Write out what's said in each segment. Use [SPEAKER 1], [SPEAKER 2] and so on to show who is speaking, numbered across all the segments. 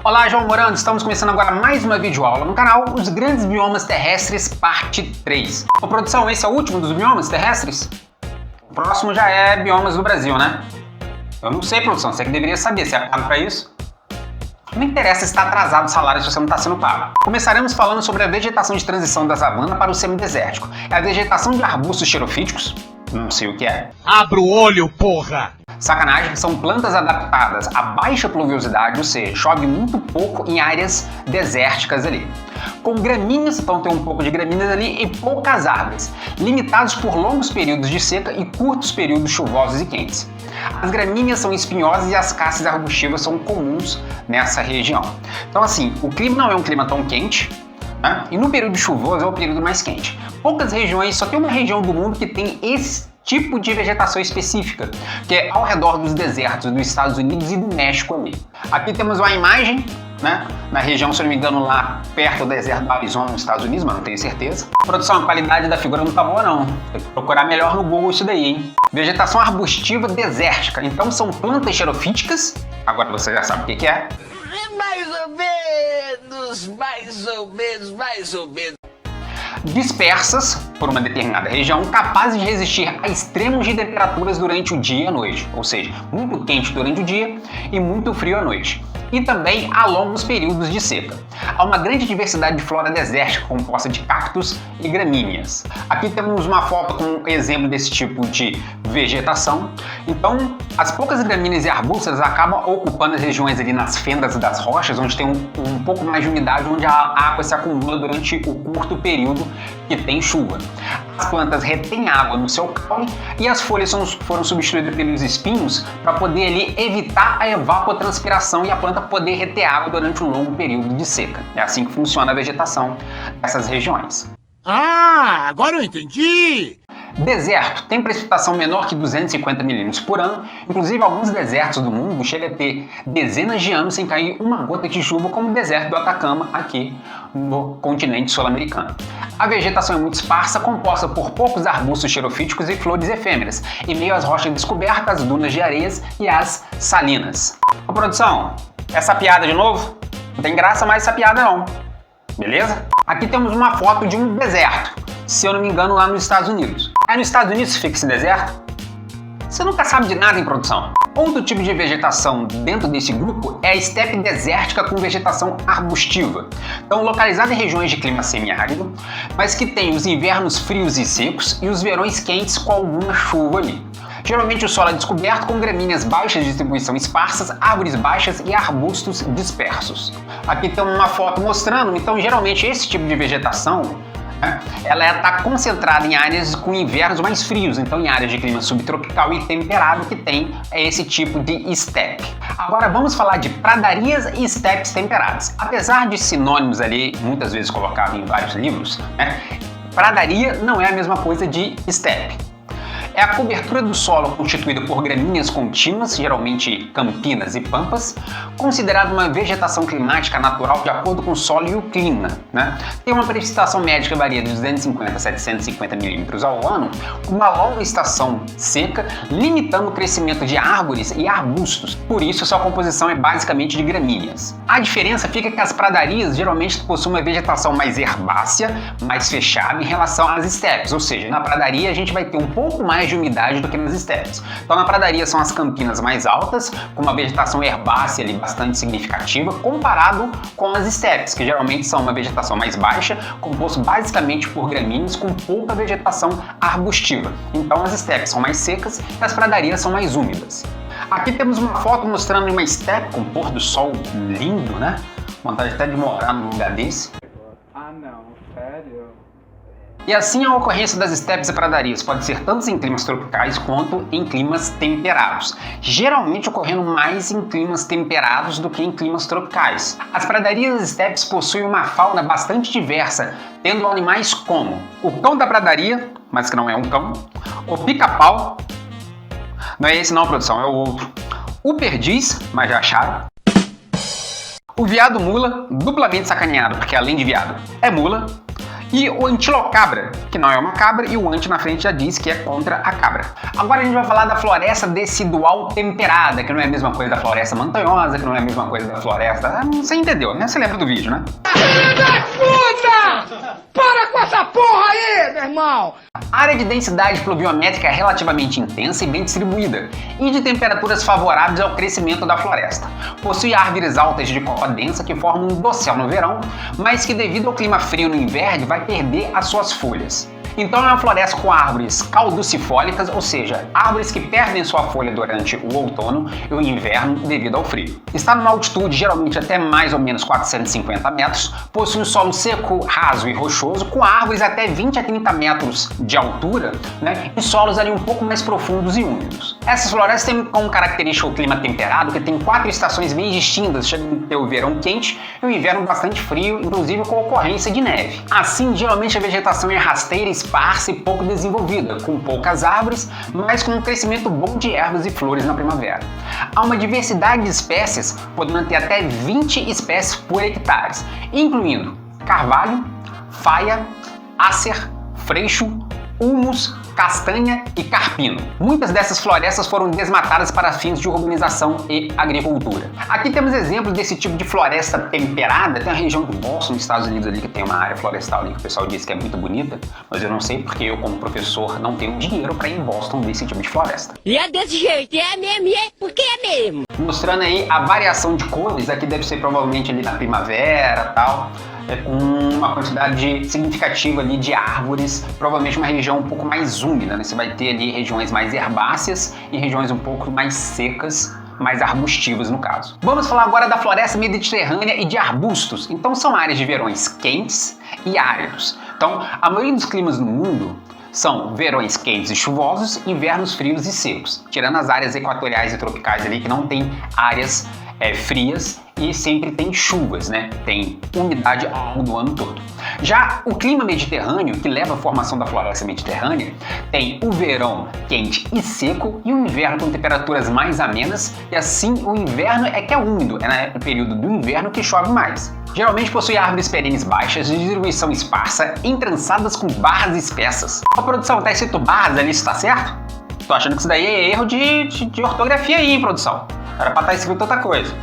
[SPEAKER 1] Olá, João Morando, estamos começando agora mais uma videoaula no canal Os Grandes Biomas Terrestres, parte 3. Ô, produção, esse é o último dos biomas terrestres? O próximo já é biomas do Brasil, né? Eu não sei, produção, você que deveria saber, você é pago pra isso? Não interessa se está atrasado o salário se você não está sendo pago. Começaremos falando sobre a vegetação de transição da savana para o semidesértico. É a vegetação de arbustos xerofíticos? Não sei o que é.
[SPEAKER 2] Abra o olho, porra!
[SPEAKER 1] Sacanagem, são plantas adaptadas a baixa pluviosidade, ou seja, chove muito pouco em áreas desérticas ali. Com gramíneas, então tem um pouco de gramíneas ali e poucas árvores, limitados por longos períodos de seca e curtos períodos chuvosos e quentes. As gramíneas são espinhosas e as castas arbustivas são comuns nessa região. Então assim, o clima não é um clima tão quente, né? E no período chuvoso é o período mais quente. Poucas regiões, só tem uma região do mundo que tem esse tipo de vegetação específica, que é ao redor dos desertos dos Estados Unidos e do México ali. Aqui temos uma imagem, né, na região, se eu não me engano, lá perto do deserto do Arizona, nos Estados Unidos, mas não tenho certeza. Produção, a qualidade da figura não tá boa não. Tem que procurar melhor no Google isso daí, hein? Vegetação arbustiva desértica. Então são plantas xerofíticas, agora você já sabe o que é.
[SPEAKER 2] Mais ou menos.
[SPEAKER 1] Dispersas por uma determinada região, capazes de resistir a extremos de temperaturas durante o dia e a noite, ou seja, muito quente durante o dia e muito frio à noite, e também a longos períodos de seca. Há uma grande diversidade de flora desértica composta de cactos e gramíneas. Aqui temos uma foto com um exemplo desse tipo de vegetação. Então, as poucas gramíneas e arbustos acabam ocupando as regiões ali nas fendas das rochas, onde tem um pouco mais de umidade, onde a água se acumula durante o curto período que tem chuva. As plantas retêm água no seu caule e as folhas foram substituídas pelos espinhos para poder ali evitar a evapotranspiração e a planta poder reter água durante um longo período de seca. É assim que funciona a vegetação dessas regiões.
[SPEAKER 2] Ah, agora eu entendi!
[SPEAKER 1] Deserto tem precipitação menor que 250 milímetros por ano, inclusive alguns desertos do mundo chegam a ter dezenas de anos sem cair uma gota de chuva, como o deserto do Atacama aqui no continente sul-americano. A vegetação é muito esparsa, composta por poucos arbustos xerofíticos e flores efêmeras, em meio às rochas descobertas, as dunas de areias e as salinas. Ô produção, essa piada de novo? Não tem graça mais essa piada não, beleza? Aqui temos uma foto de um deserto, se eu não me engano lá nos Estados Unidos. Aí nos Estados Unidos fica esse deserto? Você nunca sabe de nada em produção. Outro tipo de vegetação dentro desse grupo é a estepe desértica com vegetação arbustiva. Então localizada em regiões de clima semiárido, mas que tem os invernos frios e secos e os verões quentes com alguma chuva ali. Geralmente o solo é descoberto com gramíneas baixas de distribuição esparsas, árvores baixas e arbustos dispersos. Aqui tem uma foto mostrando, então geralmente esse tipo de vegetação ela está concentrada em áreas com invernos mais frios, então em áreas de clima subtropical e temperado que tem esse tipo de estepe. Agora vamos falar de pradarias e estepes temperadas. Apesar de sinônimos ali, muitas vezes colocados em vários livros, pradaria não é a mesma coisa de estepe. É a cobertura do solo constituída por gramíneas contínuas, geralmente campinas e pampas, considerada uma vegetação climática natural de acordo com o solo e o clima. Tem uma precipitação média que varia de 250 a 750 milímetros ao ano, uma longa estação seca, limitando o crescimento de árvores e arbustos. Por isso, sua composição é basicamente de gramíneas. A diferença fica que as pradarias geralmente possuem uma vegetação mais herbácea, mais fechada em relação às estepes, ou seja, na pradaria a gente vai ter um pouco mais de umidade do que nas estepes. Então na pradaria são as campinas mais altas, com uma vegetação herbácea ali bastante significativa, comparado com as estepes, que geralmente são uma vegetação mais baixa, composto basicamente por gramíneas com pouca vegetação arbustiva. Então as estepes são mais secas e as pradarias são mais úmidas. Aqui temos uma foto mostrando uma estepe com pôr do sol lindo, né? Vontade até de morar num lugar desse.
[SPEAKER 3] Ah não, sério?
[SPEAKER 1] E assim a ocorrência das estepes e pradarias pode ser tanto em climas tropicais quanto em climas temperados, geralmente ocorrendo mais em climas temperados do que em climas tropicais. As pradarias e as estepes possuem uma fauna bastante diversa, tendo animais como o cão da pradaria, mas que não é um cão, o pica-pau, não é esse não, produção, é o outro, o perdiz, mas já acharam, o veado mula, duplamente sacaneado, porque além de veado é mula, E o antilocabra, que não é uma cabra, e o anti na frente já diz que é contra a cabra. Agora a gente vai falar da floresta decidual temperada, que não é a mesma coisa da floresta montanhosa, que não é a mesma coisa da floresta... Você entendeu, né? Você lembra do vídeo, né?
[SPEAKER 2] Filho da puta! Para com essa porra aí, meu irmão!
[SPEAKER 1] A área de densidade pluviométrica é relativamente intensa e bem distribuída, e de temperaturas favoráveis ao crescimento da floresta. Possui árvores altas de copa densa que formam um dossel no verão, mas que devido ao clima frio no inverno vai perder as suas folhas. Então é uma floresta com árvores caducifólicas, ou seja, árvores que perdem sua folha durante o outono e o inverno devido ao frio. Está numa altitude geralmente até mais ou menos 450 metros, possui um solo seco, raso e rochoso, com árvores até 20 a 30 metros de altura, né, e solos ali um pouco mais profundos e úmidos. Essas florestas têm como característica o clima temperado, que tem 4 estações bem distintas, chegando a ter o verão quente e o inverno bastante frio, inclusive com ocorrência de neve. Assim, geralmente a vegetação é rasteira, esparsa e pouco desenvolvida, com poucas árvores, mas com um crescimento bom de ervas e flores na primavera. Há uma diversidade de espécies, podendo ter até 20 espécies por hectare, incluindo carvalho, faia, ácer, freixo, ulmus, castanha e carpino. Muitas dessas florestas foram desmatadas para fins de urbanização e agricultura. Aqui temos exemplos desse tipo de floresta temperada. Tem a região de Boston, nos Estados Unidos, ali, que tem uma área florestal ali que o pessoal diz que é muito bonita, mas eu não sei porque eu, como professor, não tenho dinheiro para ir em Boston ver esse tipo de floresta.
[SPEAKER 4] E é desse jeito, é mesmo, e é porque é mesmo.
[SPEAKER 1] Mostrando aí a variação de cores, aqui deve ser provavelmente ali na primavera e tal, com uma quantidade significativa ali de árvores, provavelmente uma região um pouco mais úmida, né? Você vai ter ali regiões mais herbáceas e regiões um pouco mais secas, mais arbustivas no caso. Vamos falar agora da floresta mediterrânea e de arbustos. Então são áreas de verões quentes e áridos. Então a maioria dos climas no mundo são verões quentes e chuvosos, invernos frios e secos, tirando as áreas equatoriais e tropicais ali que não tem áreas frias e sempre tem chuvas, né? Tem umidade ao longo do ano todo. Já o clima mediterrâneo, que leva à formação da floresta mediterrânea, tem o verão quente e seco e o inverno com temperaturas mais amenas, e assim o inverno é que é úmido, é no período do inverno que chove mais. Geralmente possui árvores perenes baixas, de distribuição esparsa, entrançadas com barras espessas. A produção tá escrito barras ali, isso tá certo? Tô achando que isso daí é erro de ortografia aí, hein, produção? Era pra estar escrito outra coisa.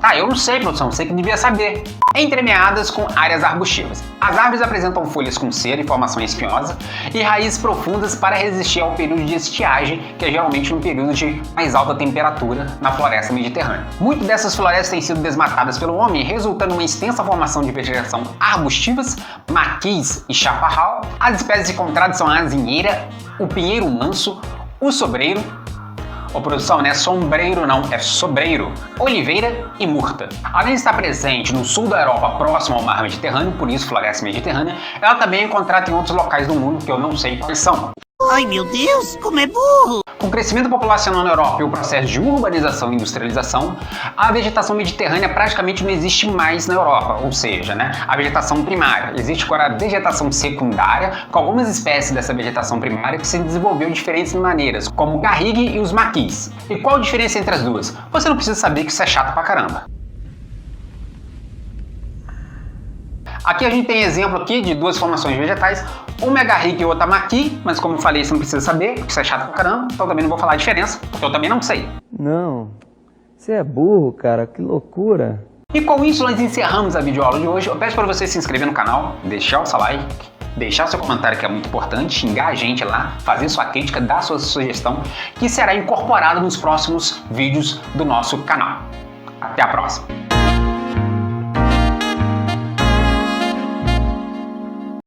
[SPEAKER 1] Ah, eu não sei, produção, você que devia saber. Entremeadas com áreas arbustivas. As árvores apresentam folhas com cera e formação espinhosa e raízes profundas para resistir ao período de estiagem, que é geralmente um período de mais alta temperatura na floresta mediterrânea. Muitas dessas florestas têm sido desmatadas pelo homem, resultando em uma extensa formação de vegetação arbustivas, maquis e chaparral. As espécies encontradas são a azinheira, o pinheiro manso, o sobreiro, produção, não é sombreiro não, é sobreiro, oliveira e murta. Além de estar presente no sul da Europa, próximo ao mar Mediterrâneo, por isso floresta mediterrânea, ela também é encontrada em outros locais do mundo que eu não sei quais são.
[SPEAKER 4] Ai meu Deus, como é burro!
[SPEAKER 1] Com o crescimento populacional na Europa e o processo de urbanização e industrialização, a vegetação mediterrânea praticamente não existe mais na Europa, ou seja, né, a vegetação primária. Existe agora a vegetação secundária, com algumas espécies dessa vegetação primária que se desenvolveu de diferentes maneiras, como o garrigue e os maquis. E qual a diferença entre as duas? Você não precisa saber que isso é chato pra caramba. Aqui a gente tem exemplo aqui de duas formações vegetais, uma é garrigue e outra maqui, mas como eu falei, você não precisa saber, porque isso é chato pra caramba, então também não vou falar a diferença, porque eu também não sei.
[SPEAKER 5] Não, você é burro, cara, que loucura.
[SPEAKER 1] E com isso nós encerramos a videoaula de hoje. Eu peço para você se inscrever no canal, deixar o seu like, deixar seu comentário que é muito importante, xingar a gente lá, fazer sua crítica, dar sua sugestão, que será incorporada nos próximos vídeos do nosso canal. Até a próxima!